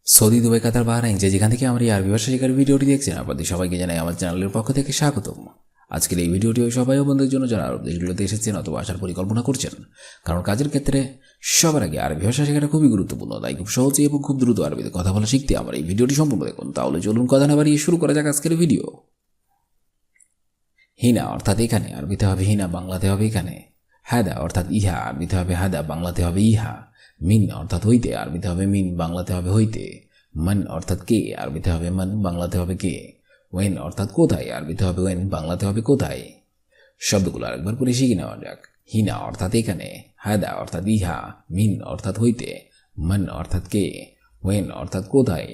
Saudi, Dubai, কাতার, Bahrain যে যেখান থেকে আমার এই আরবি ভাষা শেখার ভিডিওটি দেখছেন, আপনাদের সবাইকে জানাই আমার চ্যানেলের পক্ষ থেকে স্বাগতম। আজকের এই ভিডিওটি ওই সবাই বন্ধুদের জন্য যারা আরব দেশগুলোতে এসেছেন অথবা আসার পরিকল্পনা করছেন, কারণ কাজের ক্ষেত্রে সবার আগে আরবি ভাষা শেখাটা খুবই গুরুত্বপূর্ণ। তাই খুব সহজে এবং খুব দ্রুত আরবিতে কথা বলা শিখতে আমার এই ভিডিওটি সম্পূর্ণ দেখুন। তাহলে চলুন কথা না বাড়িয়ে শুরু করা যাক আজকের ভিডিও। হিনা অর্থাৎ এখানে, আরবিতে হবে হিনা, বাংলাতে হবে এখানে। হাদা অর্থাৎ ইহা, আরবিতে হবে হাদা, বাংলাতে হবে ইহা। মিন অর্থাৎ হইতে, আরবিতে হবে মিন, বাংলাতে হবে হইতে। মান অর্থাৎ কে, আরবিতে হবে মান, বাংলাতে হবে কে। ওয়েন অর্থাৎ কোথায়, আরবিতে হবে ওয়েন, বাংলাতে হবে কোথায়। শব্দগুলো আরেকবার করে শিখে নেওয়া যাক। হিনা অর্থাৎ এখানে, হাদা অর্থাৎ ইহা, মিন অর্থাৎ হইতে, মান অর্থাৎ কে, ওয়েন অর্থাৎ কোথায়।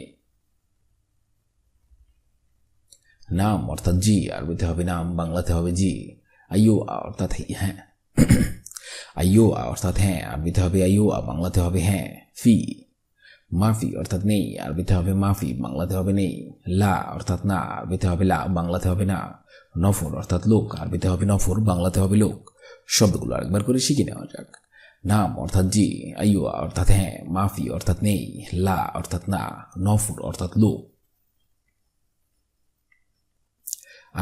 নাম অর্থাৎ জি, আরবিতে হবে নাম, বাংলাতে হবে জি। আইয়ো অর্থাৎ হ্যাঁ আইয়ো অর্থাৎ হ্যাঁ, আরবিতে হবে আইয়ো, বাংলাতে হবে হ্যাঁ। ফি মাফি অর্থাৎ নেই, আরবিতে হবে মাফি, বাংলাতে হবে নেই। লা অর্থাৎ না, আরবিতে হবে লা, বাংলাতে হবে না। নফর অর্থাৎ লোক, আরবিতে হবে নফর, বাংলাতে হবে লোক। শব্দগুলো আরেকবার করে শিখে নেওয়া যাক। নাম অর্থাৎ জি, আইয়ো অর্থাৎ হ্যাঁ, মাফি অর্থাৎ নেই, লা অর্থাৎ না, নফর অর্থাৎ লোক।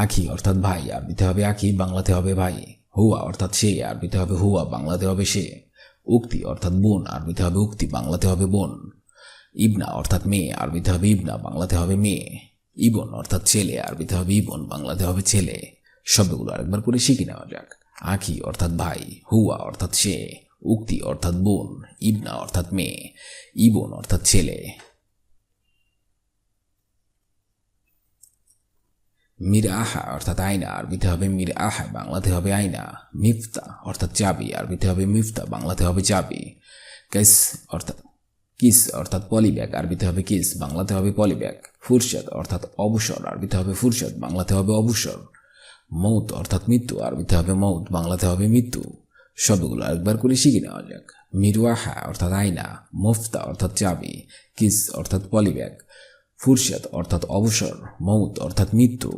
আখি অর্থাৎ ভাই, আরবিতে হবে আখি, বাংলাতে হবে ভাই। হুয়া অর্থাৎ সে, আরবিতে হবে হুয়া, বাংলাতে হবে সে। উক্তি অর্থাৎ বোন, আরবিতে হবে উক্তি, বাংলাতে হবে বোন। ইবনা অর্থাৎ মেয়ে, আরবিতে হবে ইবনা, বাংলাতে হবে মেয়ে। ইবন অর্থাৎ ছেলে, আরবিতে হবে ইবন, বাংলাতে হবে ছেলে। শব্দগুলো আরেকবার করে শিখে নেওয়া যাক। আখি অর্থাৎ ভাই, হুয়া অর্থাৎ সে, উক্তি অর্থাৎ বোন, ইবনা অর্থাৎ মেয়ে, ইবন অর্থাৎ ছেলে। মির আহা অর্থাৎ আয়না, আরবিতে হবে মির আহা, বাংলাতে হবে আয়না। মিফতা অর্থাৎ চাবি, আরবিতে হবে মিফতা, বাংলাতে হবে চাবি। কেস অর্থাৎ কিস অর্থাৎ পলিব্যাগ, আরবিতে হবে কিস, বাংলাতে হবে পলিব্যাগ। ফুরসদ অর্থাৎ অবসর, আরবিতে হবে ফুরসদ, বাংলাতে হবে অবসর। মৌত অর্থাৎ মৃত্যু, আরবিতে হবে মৌত, বাংলাতে হবে মৃত্যু। শব্দগুলো আরেকবার করে শিখে নেওয়া যাক। মিরওয়াহা অর্থাৎ আয়না, মুফতা অর্থাৎ চাবি, কিস অর্থাৎ পলিব্যাগ, ফুরসদ অর্থাৎ অবসর, মৌত অর্থাৎ মৃত্যু।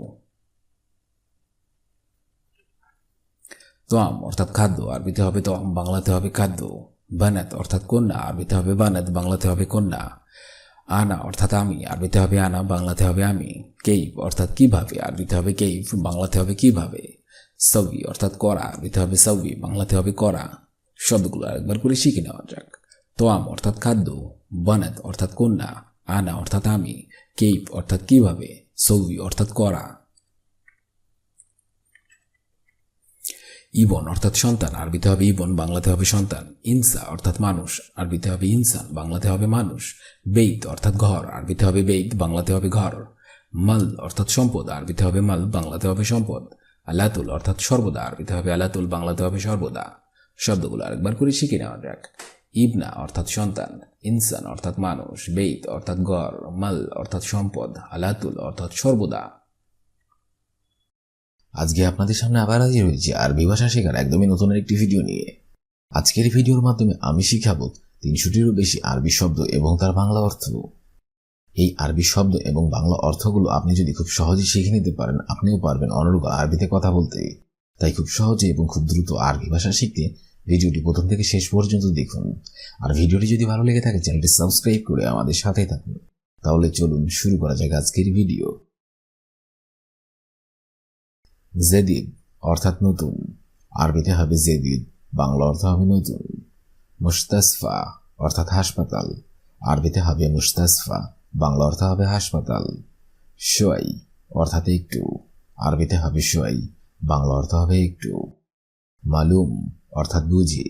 তোয়াম অর্থাৎ খাদ্য, আরবিতে হবে তোয়াম, বাংলাতে হবে খাদ্য। বানাত অর্থাৎ কন্যা, আরবিতে হবে বানাত, বাংলাতে হবে কন্যা। আনা অর্থাৎ আমি, আরবিতে হবে আনা, বাংলাতে হবে আমি। কেইফ অর্থাৎ কিভাবে, আরবিতে হবে কেইফ, বাংলাতে হবে কিভাবে। সৌই অর্থাৎ করা, আরবিতে হবে সৌই, বাংলাতে হবে করা। শব্দগুলো আরেকবার করে শিখে নেওয়া যাক। তোয়াম অর্থাৎ খাদ্য, বানাত অর্থাৎ কন্যা, আনা অর্থাৎ আমি, কেইফ অর্থাৎ কিভাবে, সৌই অর্থাৎ করা। ইবন অর্থাৎ সন্তান, আরবিতে হবে ইবন, বাংলাতে হবে সন্তান। ইনসা অর্থাৎ মানুষ, আরবিতে হবে ইনসান, বাংলাতে হবে মানুষ। বেইত অর্থাৎ ঘর, আরবিতে হবে বেইত, বাংলাতে হবে ঘর। মাল অর্থাৎ সম্পদ, আরবিতে হবে মাল, বাংলাতে হবে সম্পদ। আলাতুল অর্থাৎ সর্বদা, আরবিতে হবে আলাতুল, বাংলাতে হবে সর্বদা। শব্দগুলো আরেকবার করে শিখে নেওয়া যাক। ইবনা অর্থাৎ সন্তান, ইনসান অর্থাৎ মানুষ, বেইত অর্থাৎ ঘর, মাল অর্থাৎ সম্পদ, আলাতুল অর্থাৎ সর্বদা। আজকে আপনাদের সামনে আবার হাজির হয়েছি আরবি ভাষা শেখার একদমই নতুন একটি ভিডিও নিয়ে। আজকের ভিডিওর মাধ্যমে আমি শিখাবো 300টিরও বেশি আরবি শব্দ এবং তার বাংলা অর্থ। এই আরবি শব্দ এবং বাংলা অর্থগুলো আপনি যদি খুব সহজে শিখে নিতে পারেন, আপনিও পারবেন অনর্গল আরবিতে কথা বলতে। তাই খুব সহজে এবং খুব দ্রুত আরবি ভাষা শিখতে ভিডিওটি প্রথম থেকে শেষ পর্যন্ত দেখুন। আর ভিডিওটি যদি ভালো লেগে থাকে চ্যানেলটি সাবস্ক্রাইব করে আমাদের সাথেই থাকুন। তাহলে চলুন শুরু করা যাক আজকের ভিডিও। জেদিদ অর্থাৎ নতুন, আরবিতে হবে জেদিদ, বাংলা অর্থ হবে নতুন। মুস্তাসফা অর্থাৎ হাসপাতাল, আরবিতে হবে মুস্তাসফা, বাংলা অর্থ হবে হাসপাতাল। শোয়াই অর্থাৎ একটু, আরবিতে হবে শোয়াই, বাংলা অর্থ হবে একটু। মালুম অর্থাৎ বুঝি,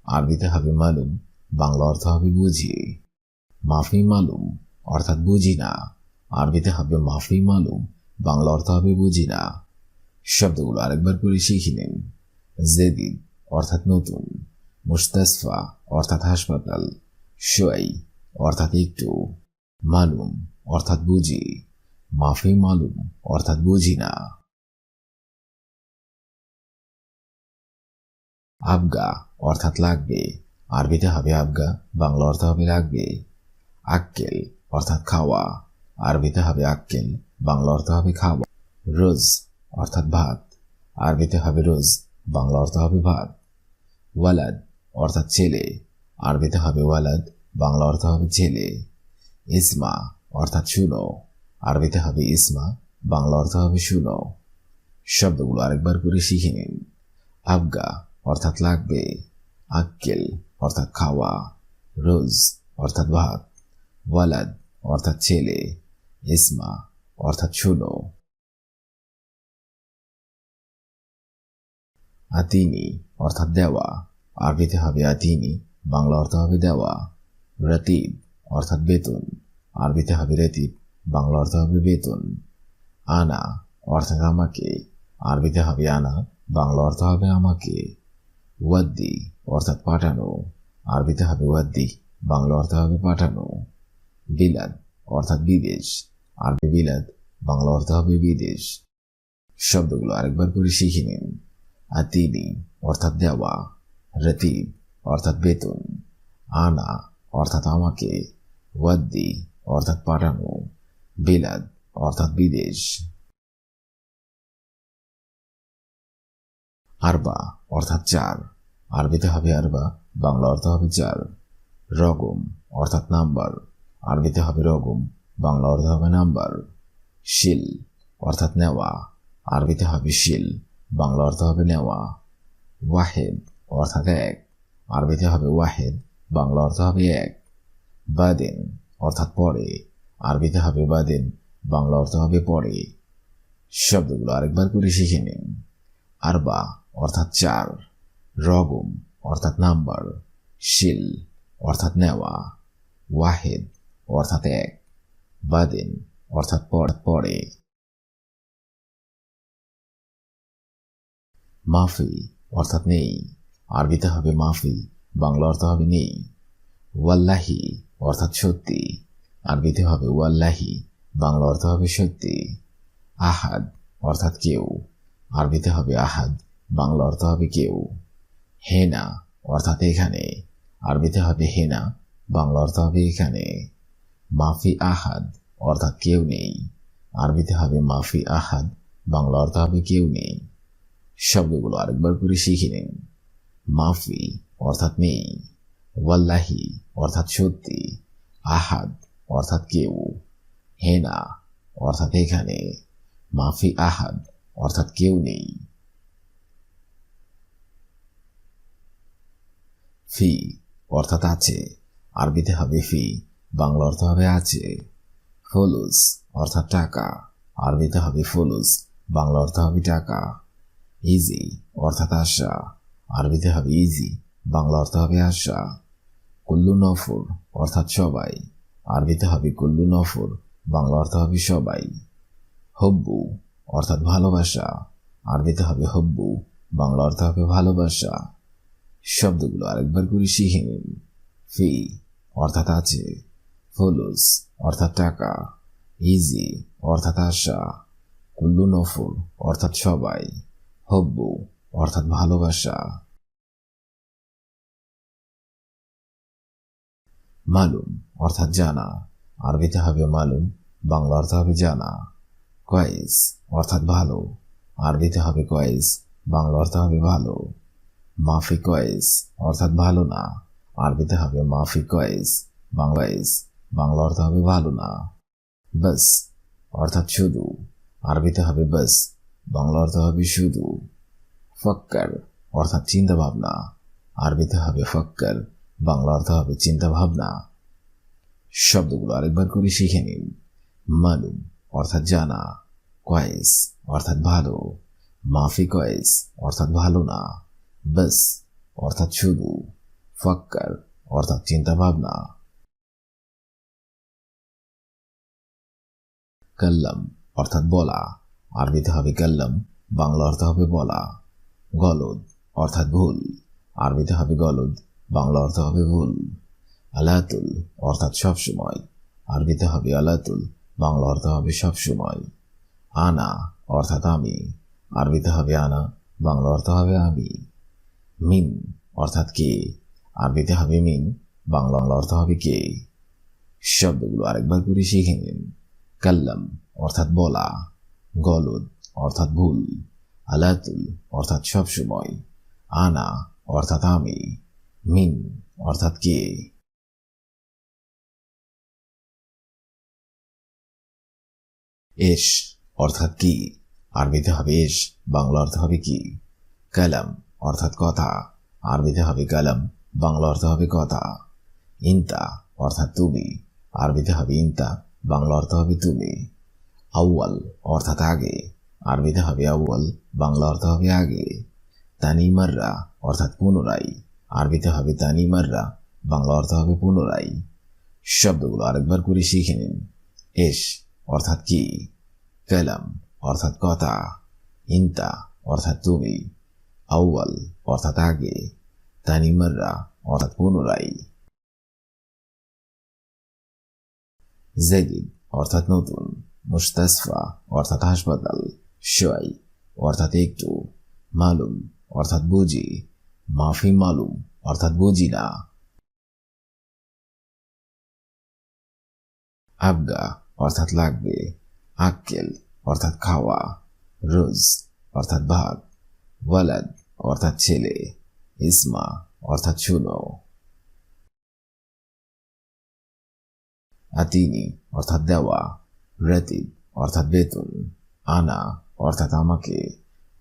আরবিতে হবে মালুম, বাংলা অর্থ হবে বুঝি। মাফি মালুম অর্থাৎ বুঝি না, আরবিতে হবে মাফি মালুম, বাংলা অর্থ হবে বুঝি না। শব্দগুলো আরেকবার করে শিখে নিন। জেদিদ অর্থাৎ নতুন, মুস্তাসফা অর্থাৎ হাসপাতাল, শোয়াই অর্থাৎ একটু, মালুম অর্থাৎ বুঝি, মাফি মালুম অর্থাৎ বুঝি না। আবগা অর্থাৎ লাগবে, আরবিতে হবে আবগা, বাংলা অর্থ হবে লাগবে। আক্কেল অর্থাৎ খাওয়া, আরবিতে হবে আক্কেল, বাংলা অর্থ হবে খাওয়া। রোজ অর্থাৎ ভাত, আরবিতে হবে রোজ, বাংলা অর্থ হবে ভাত। ওয়ালাদ অর্থাৎ ছেলে, আরবিতে হবে ওয়ালাদ, বাংলা অর্থ হবে ছেলে। ইসমা অর্থাৎ শুনো, আরবিতে হবে ইসমা, বাংলা অর্থ হবে শুনো। শব্দগুলো আরেকবার করে শিখে নিন। আবগা অর্থাৎ লাগবে, আক্কেল অর্থাৎ খাওয়া, রোজ অর্থাৎ ভাত, ওয়ালাদ অর্থাৎ ছেলে, ইসমা অর্থাৎ শুনো। আতিনি অর্থাৎ দেওয়া, আরবিতে হবে আতিনি, বাংলা অর্থ হবে দেওয়া। রতিব অর্থাৎ বেতন, আরবিতে হবে রেতিব, বাংলা অর্থ হবে বেতন। আনা অর্থাৎ আমাকে, আরবিতে হবে আনা, বাংলা অর্থ হবে আমাকে। ওয়াদ্দি অর্থাৎ পাঠানো, আরবিতে হবে ওয়াদ্দি, বাংলা অর্থ হবে পাঠানো। বিলাদ অর্থাৎ বিদেশ, আরবি বিলাদ, বাংলা অর্থ হবে বিদেশ। শব্দগুলো আরেকবার করে শিখে নিন। আতিনি অর্থাৎ দেওয়া, রতিব অর্থাৎ বেতন, আনা অর্থাৎ আমাকে, ওয়াদ্দি অর্থাৎ পাঠানো, বিলাদ অর্থাৎ বিদেশ। আরবা অর্থাৎ চার, আরবিতে হবে আরবা, বাংলা অর্থ হবে চার। রগম অর্থাৎ নাম্বার, আরবিতে হবে রগম, বাংলা অর্থ হবে নাম্বার। শিল অর্থাৎ নেওয়া, আরবিতে হবে শিল, বাংলা অর্থ হবে নেওয়া। ওয়াহেদ অর্থাৎ এক, আরবিতে হবে ওয়াহেদ, বাংলা অর্থ হবে এক। বাদেন অর্থাৎ পরে, আরবিতে হবে বাদেন, বাংলা অর্থ হবে পরে। শব্দগুলো আরেকবার করে শিখে নিন। আরবা অর্থাৎ চার, রগম অর্থাৎ নাম্বার, শিল অর্থাৎ নেওয়া, ওয়াহেদ অর্থাৎ এক, বাদেন অর্থাৎ পরে। মাফি অর্থাৎ নেই, আরবিতে হবে মাফি, বাংলা অর্থ হবে নেই। ওয়াল্লাহি অর্থাৎ সত্যি, আরবিতে হবে ওয়াল্লাহি, বাংলা অর্থ হবে সত্যি। আহাদ অর্থাৎ কেউ, আরবিতে হবে আহাদ, বাংলা অর্থ হবে কেউ। হেনা অর্থাৎ এখানে, আরবিতে হবে হেনা, বাংলা অর্থ হবে এখানে। মাফি আহাদ অর্থাৎ কেউ নেই, আরবিতে হবে মাফি আহাদ, বাংলা অর্থ হবে কেউ নেই। শব্দগুলো আরেকবার করে শিখে নিন। মাফি অর্থাৎ নেই, ওয়াল্লাহি অর্থাৎ সত্যি, আহাদ অর্থাৎ কেউ, হেনা অর্থাৎ এখানে, মাফি আহাদ অর্থাৎ কেউ নেই। ফি অর্থাৎ আছে, আরবিতে হবে ফি, বাংলা অর্থ হবে আছে। ফুলুস অর্থাৎ টাকা, আরবিতে হবে ফুলুস, বাংলা অর্থ হবে টাকা। ইজি অর্থাৎ আশা, আরবিতে হবে ইজি, বাংলা অর্থ হবে আশা। কুল্লু নফর অর্থাৎ সবাই, আরবিতে হবে কুল্লু নফর, বাংলা অর্থ হবে সবাই। হব্বু অর্থাৎ ভালোবাসা, আরবিতে হবে হব্বু, বাংলা অর্থ হবে ভালোবাসা। শব্দগুলো আরেকবার করে শিখে নিন। ফি অর্থাৎ আছে, ফুলুস অর্থাৎ টাকা, ইজি অর্থাৎ আশা, কুল্লু নফর অর্থাৎ সবাই, হব্বু অর্থাৎ ভালোবাসা। মালুম অর্থাৎ জানা, আরবিতে হবে মালুম, বাংলা অর্থ হবে জানা। কয়েস অর্থাৎ ভালো, আরবিতে হবে কয়েস, বাংলা অর্থ হবে ভালো। মাফি কয়েস অর্থাৎ ভালো না, আরবিতে হবে মাফি কয়েস, বাংলা অর্থ হবে ভালো না। বাস অর্থাৎ শুধু, আরবিতে হবে বাস, বাংলা অর্থ হবে শুধু। ফক্কর অর্থাৎ চিন্তা ভাবনা, আরবিতে হবে ফক্কর, বাংলা অর্থ হবে চিন্তা ভাবনা। শব্দগুলো আরেকবার করে শিখে নিন। মালুম অর্থাৎ জানা, কয়েস অর্থাৎ ভালো, মাফি কয়েস অর্থাৎ ভালো না, বাস অর্থাৎ শুধু, ফক্কর অর্থাৎ চিন্তা ভাবনা। কাল্লাম অর্থাৎ বলা, আরবিতে হবে কাল্লাম, বাংলা অর্থ হবে বলা। গলদ অর্থাৎ ভুল, আরবিতে হবে গলদ, বাংলা অর্থ হবে ভুল। আলাতুল অর্থাৎ সবসময়, আরবিতে হবে আলাতুল, বাংলা অর্থ হবে সবসময়। আনা অর্থাৎ আমি, আরবিতে হবে আনা, বাংলা অর্থ হবে আমি। মিন অর্থাৎ কে, আরবিতে হবে মিন, বাংলা অর্থ হবে কে। শব্দগুলো আরেকবার করে শিখে নিন। কাল্লাম অর্থাৎ বলা, গলদ অর্থাৎ ভুল, আলাতুল অর্থাৎ সবসময়, আনা অর্থাৎ আমি, মিন অর্থাৎ কে। এশ অর্থাৎ কি, আরবিতে হবে এশ, বাংলা অর্থ হবে কি। কালাম অর্থাৎ কথা, আরবিতে হবে কালাম, বাংলা অর্থ হবে কথা। ইনতা অর্থাৎ তুমি, আরবিতে হবে ইনতা, বাংলা অর্থ হবে তুমি। আউয়াল অর্থাৎ আগে, আরবিতে হবে আউয়াল, বাংলা অর্থ হবে আগে। তানি মাররা অর্থাৎ পুনরায়, আরবিতে হবে তানি মাররা, বাংলা অর্থ হবে পুনরায়। শব্দগুলো আরেকবার করে শিখে নিন। এশ অর্থাৎ কি, কালাম অর্থাৎ কথা, ইনতা অর্থাৎ তুমি, আউয়াল অর্থাৎ আগে, তানি মাররা অর্থাৎ পুনরায়। জাদিদ অর্থাৎ নতুন, মুস্তাসফা অর্থাৎ হাসপাতাল, শোয়াই অর্থাৎ একটু, মালুম অর্থাৎ বুঝি, মাফি মালুম অর্থাৎ বুঝি না। আবগা অর্থাৎ লাগবে, আক্কেল অর্থাৎ খাওয়া, রোজ অর্থাৎ ভাত, ওয়ালাদ অর্থাৎ ছেলে, ইসমা অর্থাৎ শুনো। আতিনি অর্থাৎ দেওয়া, রাতিব অর্থাৎ বেতন, আনা অর্থাৎ আমাকে,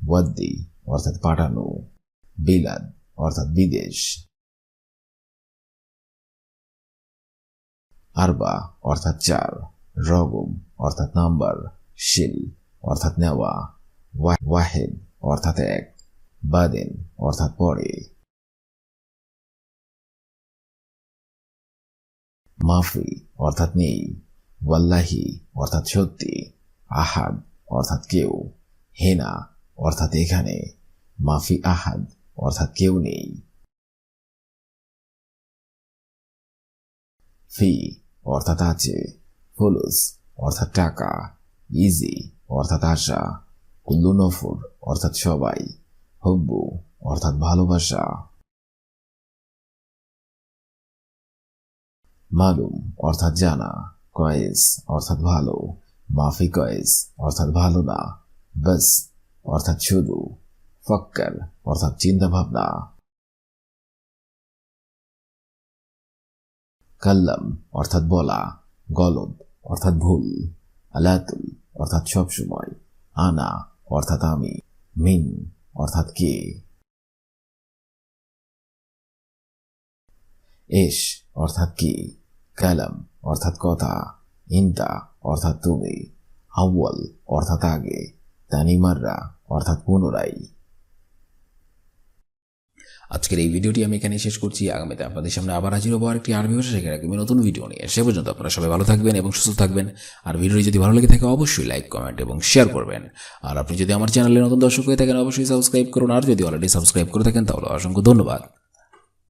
ওয়াদ্দি অর্থাৎ পাঠানো, বিলাদ অর্থাৎ বিদেশ। আরবা অর্থাৎ চার, রগম অর্থাৎ নাম্বার, শিল অর্থাৎ নেওয়া, ওয়াহেদ অর্থাৎ এক, বাদেন অর্থাৎ পরে। মাফি অর্থাৎ নেই, ওয়াল্লাহি অর্থাৎ সত্যি, আহাদ অর্থাৎ কেউ, হেনা অর্থাৎ এখানে, মাফি আহাদ অর্থাৎ কেউ নেই। ফি অর্থাৎ আছে, ফুলুস অর্থাৎ টাকা, ইজি অর্থাৎ আশা, কুল্লু নফুর অর্থাৎ সবাই, হব্বু অর্থাৎ ভালোবাসা। মালুম অর্থাৎ জানা, কয়েস অর্থাৎ ভালো, মাফি কয়েস অর্থাৎ ভালো না, বাস অর্থাৎ শুধু, ফক্কর অর্থাৎ চিন্তা ভাবনা। কাল্লাম অর্থাৎ বলা, গলদ অর্থাৎ ভুল, আলাতুল অর্থাৎ সবসময়, আনা অর্থাৎ আমি, মিন অর্থাৎ কে। এশ অর্থাৎ কি, কালাম অর্থাৎ কথা, ইনতা অর্থাৎ তুমি, আউয়াল অর্থাৎ আগে, তানি মাররা অর্থাৎ পুনরায়। আজকের এই ভিডিওটি আমি এখানে শেষ করছি। আগামীতে আপনাদের সামনে আবার হাজির হবো আরেকটি আরবি ভাষা শেখার একটি নতুন ভিডিও নিয়ে। সে পর্যন্ত আপনারা সবাই ভালো থাকবেন এবং সুস্থ থাকবেন। আর ভিডিওটি যদি ভালো লেগে থাকে অবশ্যই লাইক, কমেন্ট এবং শেয়ার করবেন। আর আপনি যদি আমার চ্যানেলে নতুন দর্শক হয়ে থাকেন অবশ্যই সাবস্ক্রাইব করুন। আর যদি অলরেডি সাবস্ক্রাইব করে থাকেন তাহলে অসংখ্য ধন্যবাদ।